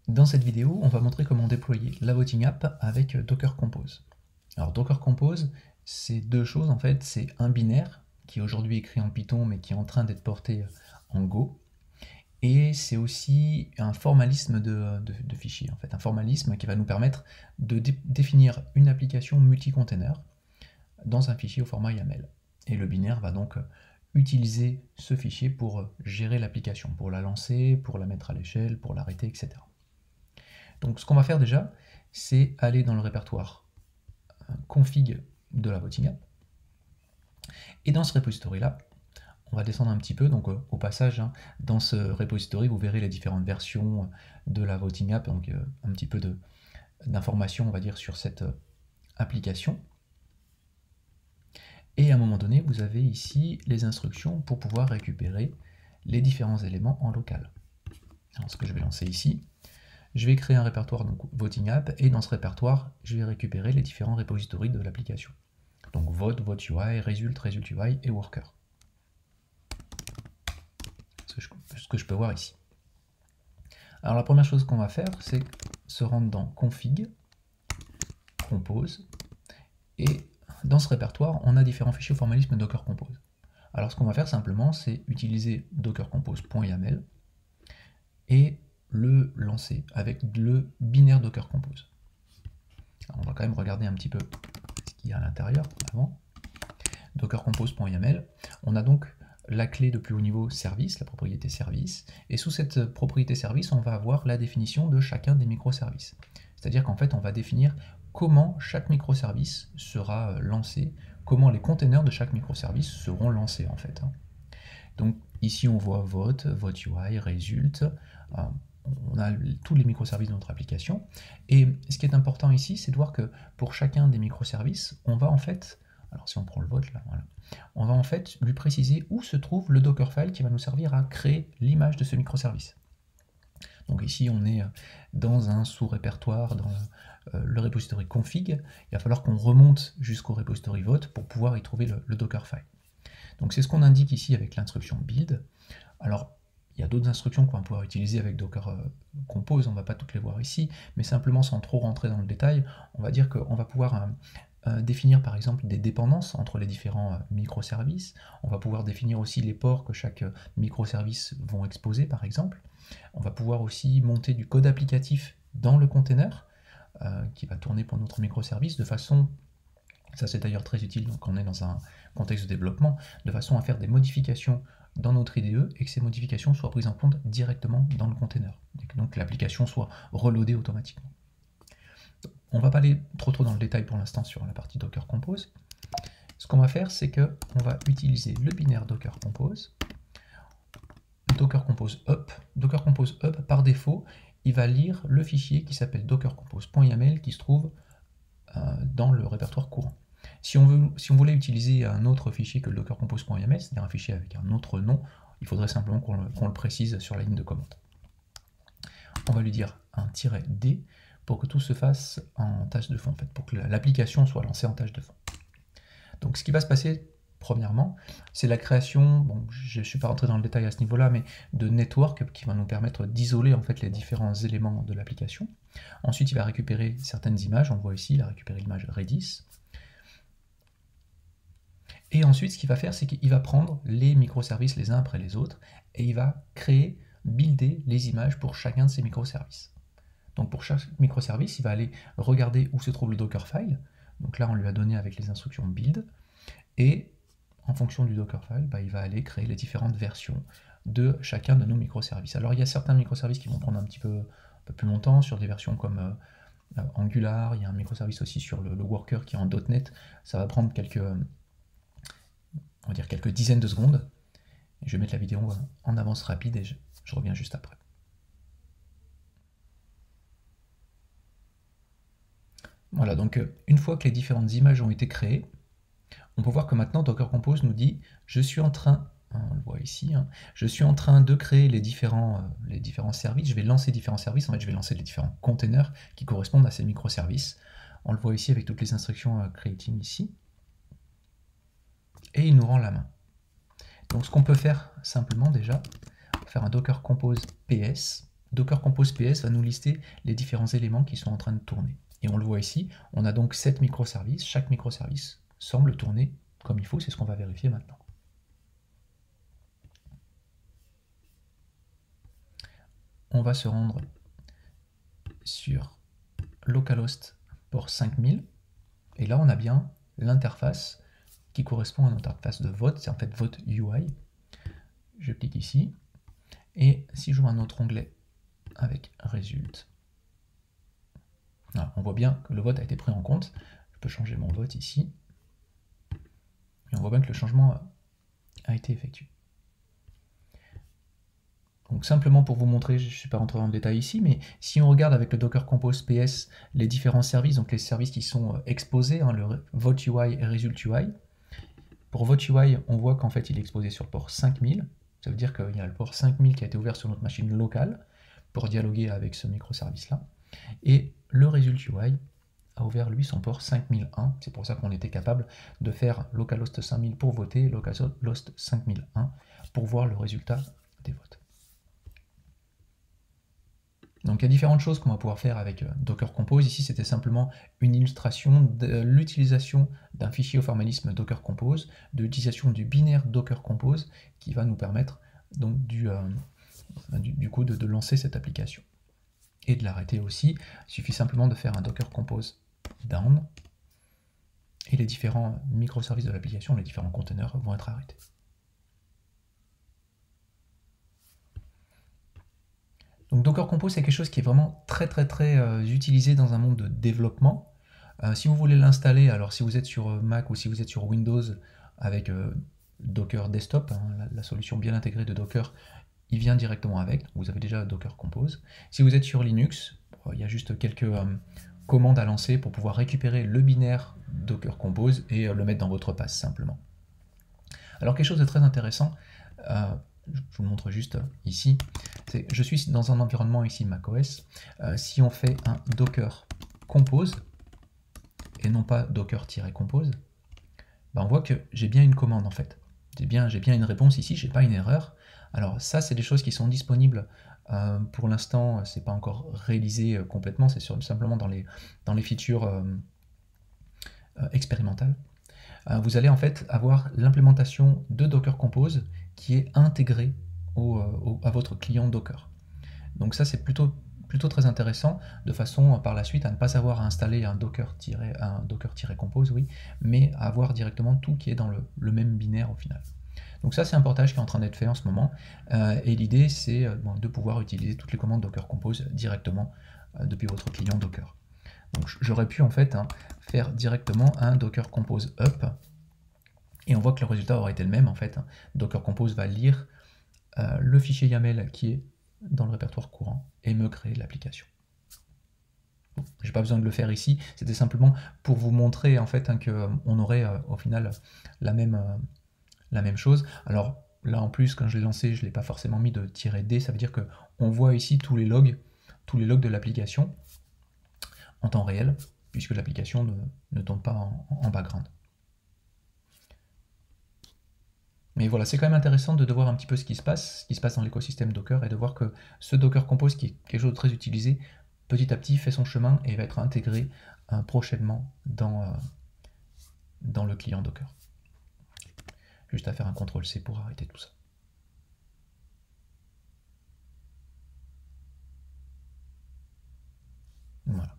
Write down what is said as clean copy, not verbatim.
Dans cette vidéo, on va montrer comment déployer la Voting App avec Docker Compose. Alors Docker Compose, c'est deux choses en fait, c'est un binaire qui est aujourd'hui écrit en Python mais qui est en train d'être porté en Go, et c'est aussi un formalisme de fichiers, en fait, un formalisme qui va nous permettre de définir une application multi-container dans un fichier au format YAML. Et le binaire va donc utiliser ce fichier pour gérer l'application, pour la lancer, pour la mettre à l'échelle, pour l'arrêter, etc. Donc ce qu'on va faire déjà, c'est aller dans le répertoire config de la Voting App. Et dans ce repository-là, on va descendre un petit peu, donc au passage, dans ce repository, vous verrez les différentes versions de la Voting App, donc un petit peu d'informations, on va dire, sur cette application. Et à un moment donné, vous avez ici les instructions pour pouvoir récupérer les différents éléments en local. Alors ce que je vais lancer ici, je vais créer un répertoire, donc Voting App, et dans ce répertoire, je vais récupérer les différents repositories de l'application. Donc vote, vote UI, result, result UI et worker. Ce que je peux voir ici. Alors la première chose qu'on va faire, c'est se rendre dans config, compose, et dans ce répertoire, on a différents fichiers au formalisme Docker Compose. Alors ce qu'on va faire simplement, c'est utiliser dockercompose.yaml et le lancer avec le binaire Docker Compose. Alors on va quand même regarder un petit peu ce qu'il y a à l'intérieur avant. Dockercompose.yaml, on a donc la clé de plus haut niveau service, la propriété service, et sous cette propriété service, on va avoir la définition de chacun des microservices. C'est-à-dire qu'en fait, on va définir comment chaque microservice sera lancé, comment les containers de chaque microservice seront lancés en fait. Donc ici, on voit vote, vote UI, result, on a tous les microservices de notre application, et ce qui est important ici, c'est de voir que pour chacun des microservices, on va en fait, alors si on prend le vote là, voilà, on va en fait lui préciser où se trouve le Dockerfile qui va nous servir à créer l'image de ce microservice. Donc ici on est dans un sous-répertoire, dans le repository config, il va falloir qu'on remonte jusqu'au repository vote pour pouvoir y trouver le Dockerfile. Donc c'est ce qu'on indique ici avec l'instruction build. Alors il y a d'autres instructions qu'on va pouvoir utiliser avec Docker Compose, on ne va pas toutes les voir ici, mais simplement sans trop rentrer dans le détail, on va dire qu'on va pouvoir définir par exemple des dépendances entre les différents microservices. On va pouvoir définir aussi les ports que chaque microservice vont exposer par exemple. On va pouvoir aussi monter du code applicatif dans le container qui va tourner pour notre microservice de façon, ça c'est d'ailleurs très utile quand on est dans un contexte de développement, de façon à faire des modifications dans notre IDE et que ces modifications soient prises en compte directement dans le container. Et que donc l'application soit reloadée automatiquement. On ne va pas aller trop dans le détail pour l'instant sur la partie Docker Compose. Ce qu'on va faire, c'est qu'on va utiliser le binaire Docker Compose, Docker Compose Up. Docker Compose Up, par défaut, il va lire le fichier qui s'appelle dockercompose.yaml qui se trouve dans le répertoire courant. Si on voulait utiliser un autre fichier que le dockercompose.yaml, c'est-à-dire un fichier avec un autre nom, il faudrait simplement qu'on le précise sur la ligne de commande. On va lui dire un "-d" pour que tout se fasse en tâche de fond, en fait, pour que l'application soit lancée en tâche de fond. Donc ce qui va se passer, premièrement, c'est la création, bon, je ne suis pas rentré dans le détail à ce niveau-là, mais de network qui va nous permettre d'isoler en fait les différents éléments de l'application. Ensuite, il va récupérer certaines images, on le voit ici, il a récupéré l'image Redis. Et ensuite, ce qu'il va faire, c'est qu'il va prendre les microservices les uns après les autres, et il va créer, builder les images pour chacun de ces microservices. Donc pour chaque microservice, il va aller regarder où se trouve le Dockerfile. Donc là, on lui a donné avec les instructions build. Et en fonction du Dockerfile, il va aller créer les différentes versions de chacun de nos microservices. Alors il y a certains microservices qui vont prendre un peu plus longtemps, sur des versions comme Angular, il y a un microservice aussi sur le worker qui est en .NET, ça va prendre quelques dizaines de secondes. Et je vais mettre la vidéo en avance rapide et je reviens juste après. Voilà, donc une fois que les différentes images ont été créées, on peut voir que maintenant Docker Compose nous dit « Je suis en train, on le voit ici, je suis en train de créer les différents services, je vais lancer différents services, en fait je vais lancer les différents containers qui correspondent à ces microservices. » On le voit ici avec toutes les instructions creating ici. Et il nous rend la main. Donc ce qu'on peut faire simplement déjà, faire un Docker Compose PS, Docker Compose PS va nous lister les différents éléments qui sont en train de tourner. Et on le voit ici, on a donc 7 microservices. Chaque microservice semble tourner comme il faut, c'est ce qu'on va vérifier maintenant. On va se rendre sur localhost port 5000, et là on a bien l'interface qui correspond à notre interface de vote, c'est en fait vote UI. Je clique ici, et si j'ouvre un autre onglet avec Result, on voit bien que le vote a été pris en compte. Je peux changer mon vote ici, et on voit bien que le changement a été effectué. Donc simplement pour vous montrer, je ne suis pas rentré dans le détail ici, mais si on regarde avec le Docker Compose PS les différents services, donc les services qui sont exposés, le Vote UI et Result UI. Pour Vote UI, on voit qu'en fait il est exposé sur le port 5000. Ça veut dire qu'il y a le port 5000 qui a été ouvert sur notre machine locale pour dialoguer avec ce microservice-là. Et le Result UI a ouvert lui son port 5001. C'est pour ça qu'on était capable de faire localhost 5000 pour voter, localhost 5001 pour voir le résultat des votes. Donc il y a différentes choses qu'on va pouvoir faire avec Docker Compose. Ici, c'était simplement une illustration de l'utilisation d'un fichier au formalisme Docker Compose, de l'utilisation du binaire Docker Compose, qui va nous permettre donc du coup de lancer cette application. Et de l'arrêter aussi. Il suffit simplement de faire un Docker Compose down, et les différents microservices de l'application, les différents containers vont être arrêtés. Donc Docker Compose, c'est quelque chose qui est vraiment très utilisé dans un monde de développement. Si vous voulez l'installer, alors si vous êtes sur Mac ou si vous êtes sur Windows avec Docker Desktop, la solution bien intégrée de Docker, il vient directement avec, vous avez déjà Docker Compose. Si vous êtes sur Linux, il y a juste quelques commandes à lancer pour pouvoir récupérer le binaire Docker Compose et le mettre dans votre passe simplement. Alors quelque chose de très intéressant, je vous le montre juste ici, je suis dans un environnement ici macOS, si on fait un Docker Compose, et non pas Docker-Compose, on voit que j'ai bien une commande en fait. J'ai bien une réponse ici, j'ai pas une erreur. Alors ça, c'est des choses qui sont disponibles. Pour l'instant, c'est pas encore réalisé complètement, c'est simplement dans les features expérimentales. Vous allez en fait avoir l'implémentation de Docker Compose qui est intégrée à votre client Docker. Donc ça, c'est plutôt très intéressant, de façon par la suite à ne pas avoir à installer un Docker-Compose, oui, mais à avoir directement tout qui est dans le même binaire au final. Donc ça, c'est un portage qui est en train d'être fait en ce moment, et l'idée, c'est de pouvoir utiliser toutes les commandes Docker Compose directement depuis votre client Docker. Donc j'aurais pu en fait faire directement un Docker Compose up, et on voit que le résultat aurait été le même en fait. Docker Compose va lire le fichier YAML qui est dans le répertoire courant et me créer l'application. Bon, j'ai pas besoin de le faire ici, c'était simplement pour vous montrer en fait qu'on aurait au final la même chose. Alors là en plus, quand je l'ai lancé, je l'ai pas forcément mis de -d, ça veut dire que on voit ici tous les logs de l'application en temps réel, puisque l'application ne tourne pas en background. Mais voilà, c'est quand même intéressant de voir un petit peu ce qui se passe dans l'écosystème Docker, et de voir que ce Docker Compose, qui est quelque chose de très utilisé, petit à petit fait son chemin et va être intégré prochainement dans le client Docker. Juste à faire un CTRL-C pour arrêter tout ça. Voilà.